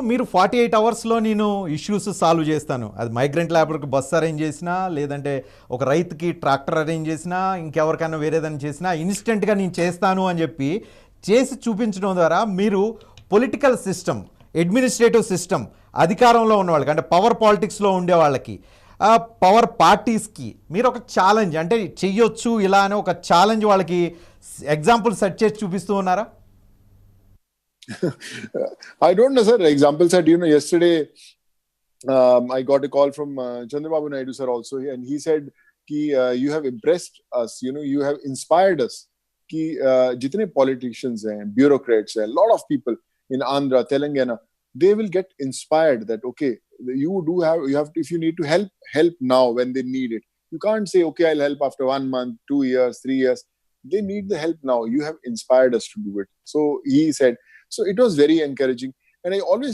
మీరు 48 అవర్స్లో నేను ఇష్యూస్ సాల్వ్ చేస్తాను, అది మైగ్రెంట్ లేబర్కి బస్ అరేంజ్ చేసినా, లేదంటే ఒక రైతుకి ట్రాక్టర్ అరేంజ్ చేసినా, ఇంకెవరికైనా వేరేదని చేసినా ఇన్స్టెంట్గా నేను చేస్తాను అని చెప్పి చేసి చూపించడం ద్వారా మీరు పొలిటికల్ సిస్టమ్, అడ్మినిస్ట్రేటివ్ సిస్టమ్, అధికారంలో ఉన్న వాళ్ళకి అంటే పవర్ పాలిటిక్స్లో ఉండే వాళ్ళకి, పవర్ పార్టీస్కి మీరు ఒక ఛాలెంజ్ అంటే చెయ్యొచ్చు ఇలా అని ఒక ఛాలెంజ్ వాళ్ళకి ఎగ్జాంపుల్ సెట్ చేసి చూపిస్తూ ఉన్నారా? I don't know, sir. Example set, yesterday I got a call from Chandrababu Naidu sir also, and he said ki you have impressed us, you have inspired us ki jitne politicians and bureaucrats and a lot of people in Andhra, Telangana, they will get inspired that okay, you have to, if you need to help now when they need it. You can't say okay, I'll help after 1 month, 2 years, 3 years. They need the help now. You have inspired us to do it. So he said, so it was very encouraging. And I always